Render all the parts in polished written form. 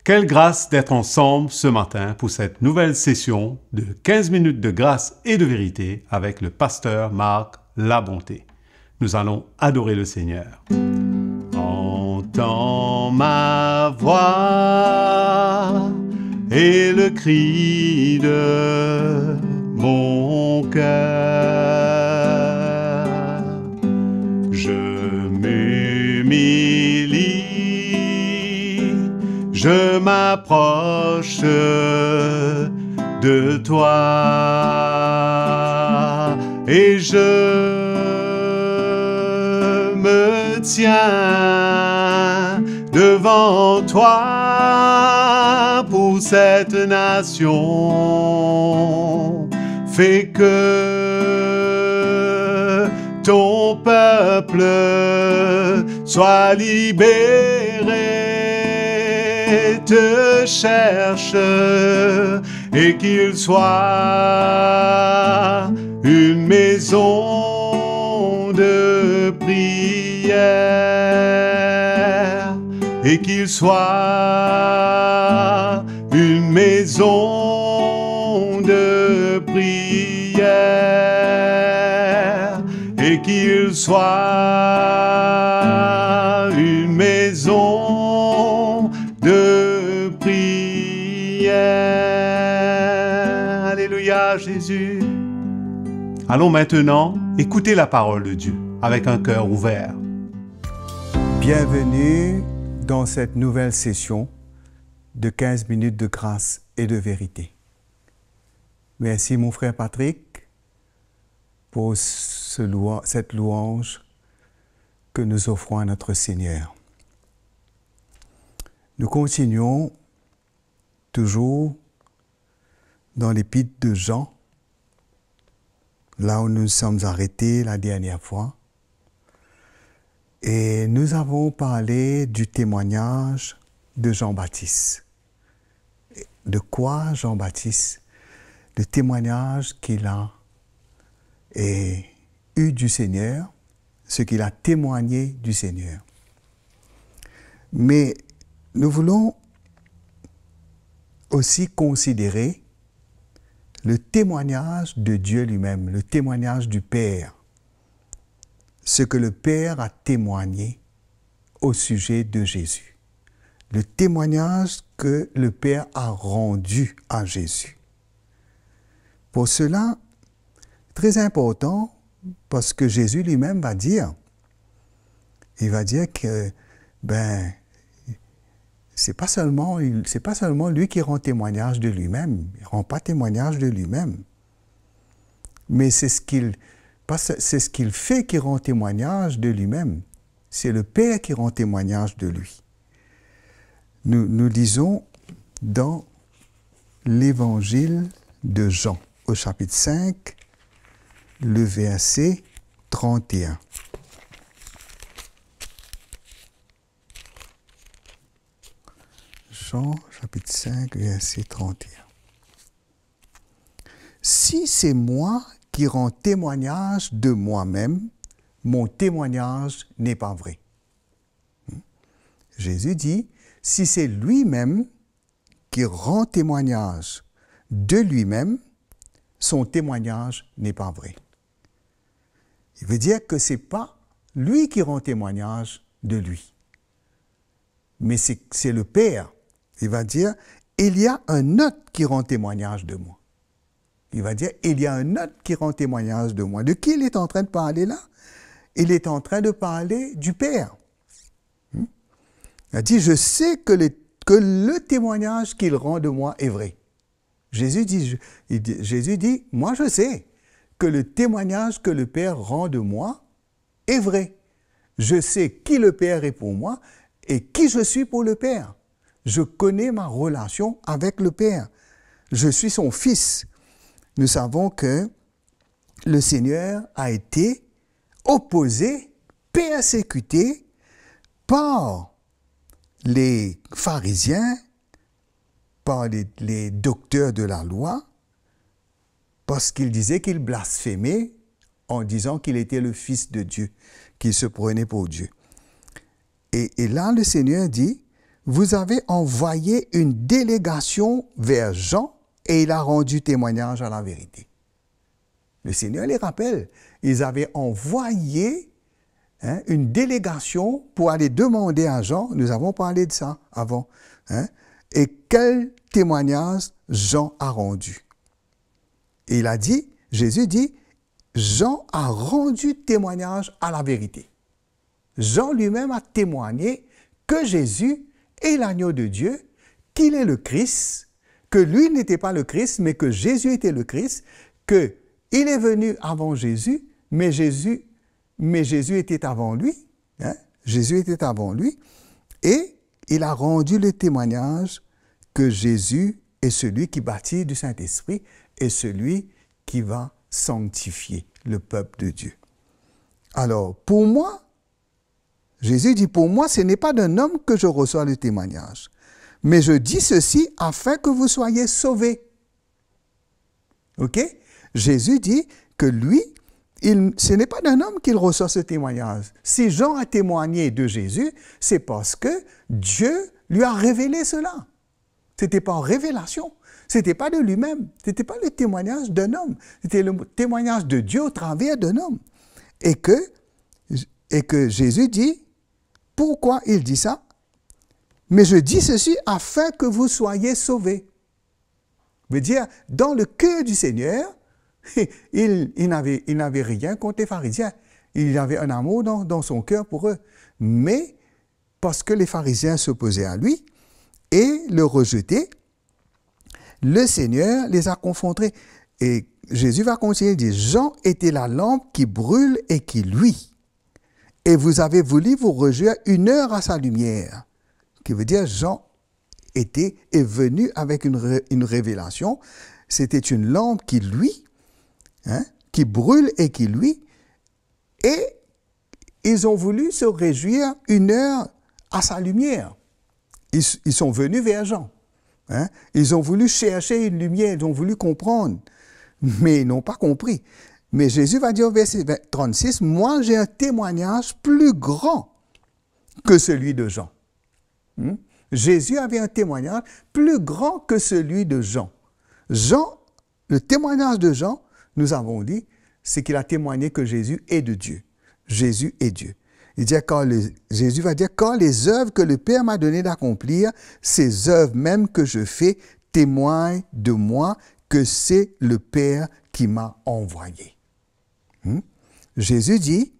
Quelle grâce d'être ensemble ce matin pour cette nouvelle session de 15 minutes de grâce et de vérité avec le pasteur Marc Labonté. Nous allons adorer le Seigneur. Entends ma voix et le cri de mon cœur. Je m'humilie, je m'approche de toi et je me tiens devant toi pour cette nation. Fais que ton peuple soit libéré, te cherche et qu'il soit une maison de prière, et qu'il soit une maison de prière, et qu'il soit une maison de prière. Alléluia, Jésus. Allons maintenant écouter la parole de Dieu avec un cœur ouvert. Bienvenue dans cette nouvelle session de 15 minutes de grâce et de vérité. Merci mon frère Patrick pour cette louange que nous offrons à notre Seigneur. Nous continuons toujours dans l'épître de Jean, là où nous sommes arrêtés la dernière fois. Et nous avons parlé du témoignage de Jean-Baptiste. De quoi Jean-Baptiste? Le témoignage qu'il a eu du Seigneur, ce qu'il a témoigné du Seigneur. Mais nous voulons aussi considérer le témoignage de Dieu lui-même, le témoignage du Père. Ce que le Père a témoigné au sujet de Jésus. Le témoignage que le Père a rendu à Jésus. Pour cela, très important, parce que Jésus lui-même va dire, il va dire que, c'est pas seulement lui qui rend témoignage de lui-même, il ne rend pas témoignage de lui-même, mais c'est ce qu'il fait qui rend témoignage de lui-même. C'est le Père qui rend témoignage de lui. Nous lisons dans l'évangile de Jean, au chapitre 5, le verset 31. Jean, chapitre 5, verset 31. Si c'est moi qui rend témoignage de moi-même, mon témoignage n'est pas vrai. Jésus dit, si c'est lui-même qui rend témoignage de lui-même, son témoignage n'est pas vrai. Il veut dire que ce n'est pas lui qui rend témoignage de lui, mais c'est le Père. Il va dire, il y a un autre qui rend témoignage de moi. Il va dire, il y a un autre qui rend témoignage de moi. De qui il est en train de parler là? Il est en train de parler du Père. Il a dit, je sais que le témoignage qu'il rend de moi est vrai. Jésus dit, moi je sais que le témoignage que le Père rend de moi est vrai. Je sais qui le Père est pour moi et qui je suis pour le Père. Je connais ma relation avec le Père. Je suis son fils. Nous savons que le Seigneur a été opposé, persécuté par les pharisiens, par les docteurs de la loi, parce qu'ils disaient qu'il blasphémait en disant qu'il était le Fils de Dieu, qu'il se prenait pour Dieu. Et là, le Seigneur dit, vous avez envoyé une délégation vers Jean et il a rendu témoignage à la vérité. Le Seigneur les rappelle, ils avaient envoyé une délégation pour aller demander à Jean, nous avons parlé de ça avant, et quel témoignage Jean a rendu. Et il a dit, Jésus dit, Jean a rendu témoignage à la vérité. Jean lui-même a témoigné que Jésus est l'agneau de Dieu, qu'il est le Christ, que lui n'était pas le Christ, mais que Jésus était le Christ, qu'il est venu avant Jésus, mais Jésus était avant lui. Jésus était avant lui. Et il a rendu le témoignage que Jésus est celui qui baptise du Saint-Esprit et celui qui va sanctifier le peuple de Dieu. Alors, pour moi, Jésus dit, pour moi, ce n'est pas d'un homme que je reçois le témoignage, mais je dis ceci afin que vous soyez sauvés. OK? Jésus dit que lui, ce n'est pas d'un homme qu'il reçoit ce témoignage. Si Jean a témoigné de Jésus, c'est parce que Dieu lui a révélé cela. Ce n'était pas en révélation. Ce n'était pas de lui-même. Ce n'était pas le témoignage d'un homme. C'était le témoignage de Dieu au travers d'un homme. Et que Jésus dit, pourquoi il dit ça? Mais je dis ceci afin que vous soyez sauvés. Veut dire, dans le cœur du Seigneur, il n'avait rien contre les pharisiens. Il avait un amour dans son cœur pour eux. Mais parce que les pharisiens s'opposaient à lui et le rejetaient, le Seigneur les a confrontés. Et Jésus va continuer, il dit, Jean était la lampe qui brûle et qui luit. Et vous avez voulu vous réjouir 1 heure à sa lumière. Qui veut dire, Jean est venu avec une révélation. C'était une lampe qui luit, qui brûle et qui luit. Et ils ont voulu se réjouir 1 heure à sa lumière. Ils sont venus vers Jean. Ils ont voulu chercher une lumière, ils ont voulu comprendre, mais ils n'ont pas compris. Mais Jésus va dire au verset 36, « Moi, j'ai un témoignage plus grand que celui de Jean. » Jésus avait un témoignage plus grand que celui de Jean. Jean, le témoignage de Jean, nous avons dit, c'est qu'il a témoigné que Jésus est de Dieu. Jésus est Dieu. Jésus va dire, « Quand les œuvres que le Père m'a donné d'accomplir, ces œuvres même que je fais, témoignent de moi que c'est le Père qui m'a envoyé. » Jésus dit,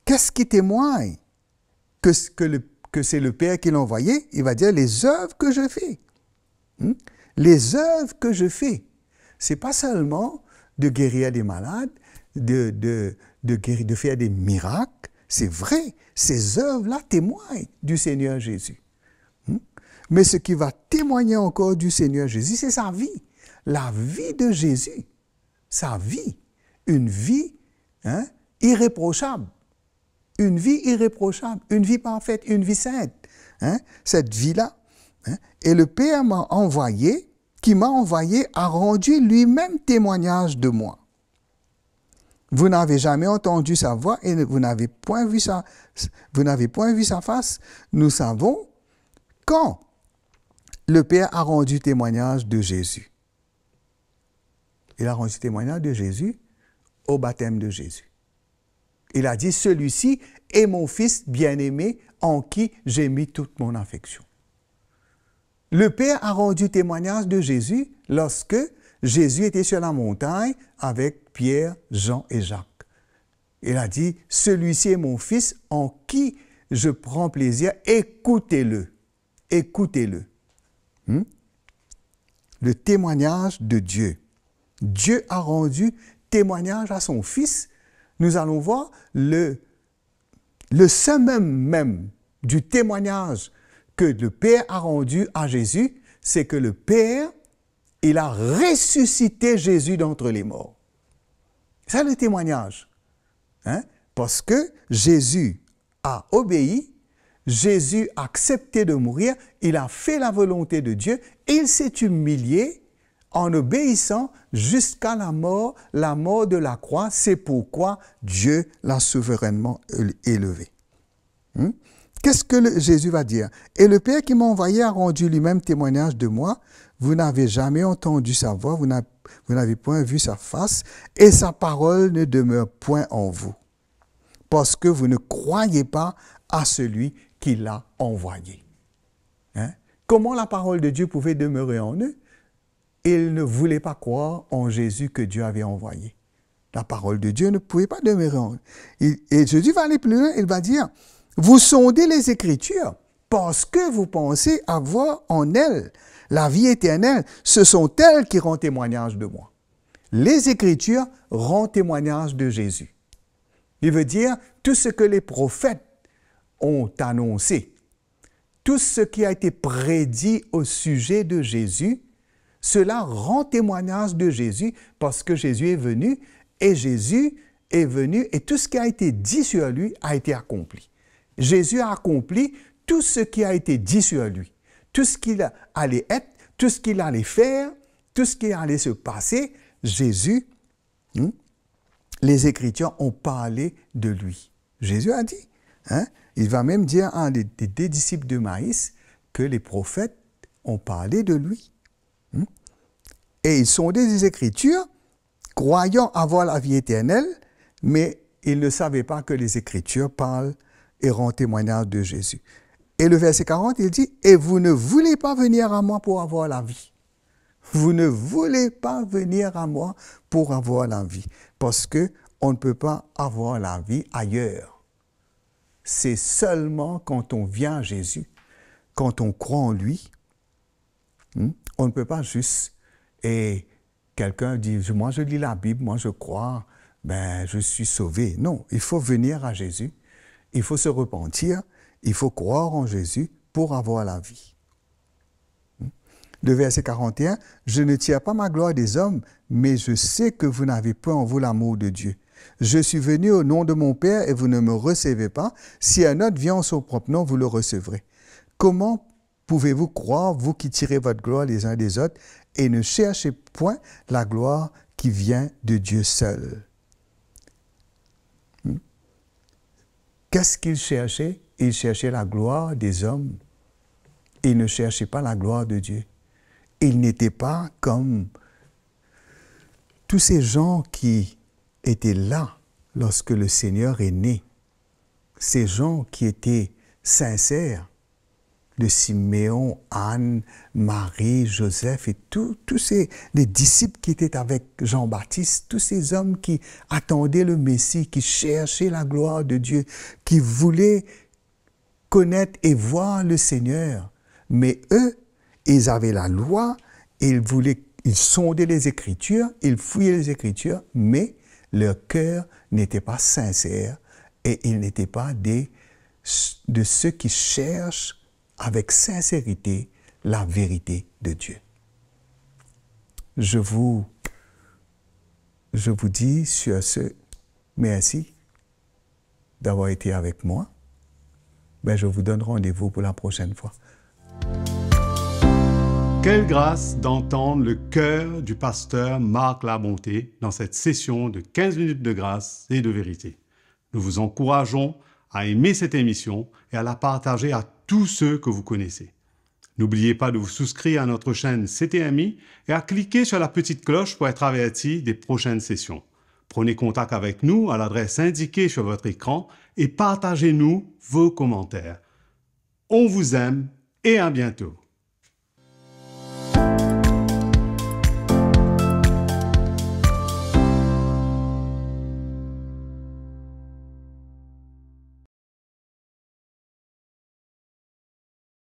qu'est-ce qui témoigne que c'est le Père qui l'a envoyé? Il va dire, les œuvres que je fais. Les œuvres que je fais. Ce n'est pas seulement de guérir des malades, de faire des miracles. C'est vrai, ces œuvres-là témoignent du Seigneur Jésus. Mais ce qui va témoigner encore du Seigneur Jésus, c'est sa vie. La vie de Jésus. Sa vie. Une vie irréprochable. Une vie irréprochable. Une vie parfaite. Une vie sainte. Cette vie-là. Et le Père qui m'a envoyé, a rendu lui-même témoignage de moi. Vous n'avez jamais entendu sa voix et vous n'avez point vu sa face. Nous savons quand le Père a rendu témoignage de Jésus. Il a rendu témoignage de Jésus au baptême de Jésus. Il a dit, celui-ci est mon Fils bien-aimé en qui j'ai mis toute mon affection. Le Père a rendu témoignage de Jésus lorsque Jésus était sur la montagne avec Pierre, Jean et Jacques. Il a dit, celui-ci est mon Fils en qui je prends plaisir, écoutez-le. Écoutez-le. Le témoignage de Dieu. Dieu a rendu témoignage à son Fils. Nous allons voir le summum même du témoignage que le Père a rendu à Jésus, c'est que le Père, il a ressuscité Jésus d'entre les morts. C'est le témoignage. Parce que Jésus a obéi, Jésus a accepté de mourir, il a fait la volonté de Dieu, et il s'est humilié en obéissant jusqu'à la mort de la croix. C'est pourquoi Dieu l'a souverainement élevé. qu'est-ce que Jésus va dire? Et le Père qui m'a envoyé a rendu lui-même témoignage de moi. Vous n'avez jamais entendu sa voix, vous n'avez point vu sa face, et sa parole ne demeure point en vous, parce que vous ne croyez pas à celui qui l'a envoyé. Hein? Comment la parole de Dieu pouvait demeurer en eux? Ils ne voulaient pas croire en Jésus que Dieu avait envoyé. La parole de Dieu ne pouvait pas demeurer en eux. Et Jésus va aller plus loin, il va dire, vous sondez les Écritures parce que vous pensez avoir en elles la vie éternelle. Ce sont elles qui rendent témoignage de moi. Les Écritures rendent témoignage de Jésus. Il veut dire tout ce que les prophètes ont annoncé, tout ce qui a été prédit au sujet de Jésus, cela rend témoignage de Jésus parce que Jésus est venu et tout ce qui a été dit sur lui a été accompli. Jésus a accompli tout ce qui a été dit sur lui, tout ce qu'il allait être, tout ce qu'il allait faire, tout ce qui allait se passer. Jésus, les Écritures ont parlé de lui. Jésus a dit, il va même dire à des disciples de Maïs que les prophètes ont parlé de lui. Et ils sondaient les Écritures, croyant avoir la vie éternelle, mais ils ne savaient pas que les Écritures parlent et rendent témoignage de Jésus. Et le verset 40, il dit, « Et vous ne voulez pas venir à moi pour avoir la vie. » Vous ne voulez pas venir à moi pour avoir la vie, parce qu'on ne peut pas avoir la vie ailleurs. C'est seulement quand on vient à Jésus, quand on croit en lui, on ne peut pas juste... Et quelqu'un dit, moi je lis la Bible, moi je crois, je suis sauvé. Non, il faut venir à Jésus, il faut se repentir, il faut croire en Jésus pour avoir la vie. Le verset 41, « Je ne tire pas ma gloire des hommes, mais je sais que vous n'avez pas en vous l'amour de Dieu. Je suis venu au nom de mon Père et vous ne me recevez pas. Si un autre vient en son propre nom, vous le recevrez. Comment pouvez-vous croire, vous qui tirez votre gloire les uns des autres, et ne cherchez point la gloire qui vient de Dieu seul. » Qu'est-ce qu'il cherchait? Il cherchait la gloire des hommes. Il ne cherchait pas la gloire de Dieu. Il n'était pas comme tous ces gens qui étaient là lorsque le Seigneur est né. Ces gens qui étaient sincères, de Siméon, Anne, Marie, Joseph et tous les disciples qui étaient avec Jean-Baptiste, tous ces hommes qui attendaient le Messie, qui cherchaient la gloire de Dieu, qui voulaient connaître et voir le Seigneur. Mais eux, ils avaient la loi, ils sondaient les Écritures, ils fouillaient les Écritures, mais leur cœur n'était pas sincère et ils n'étaient pas de ceux qui cherchent avec sincérité la vérité de Dieu. Je vous dis sur ce, merci d'avoir été avec moi. Je vous donne rendez-vous pour la prochaine fois. Quelle grâce d'entendre le cœur du pasteur Marc Labonté dans cette session de 15 minutes de grâce et de vérité. Nous vous encourageons à aimer cette émission et à la partager à tous ceux que vous connaissez. N'oubliez pas de vous souscrire à notre chaîne CTMI et à cliquer sur la petite cloche pour être averti des prochaines sessions. Prenez contact avec nous à l'adresse indiquée sur votre écran et partagez-nous vos commentaires. On vous aime et à bientôt.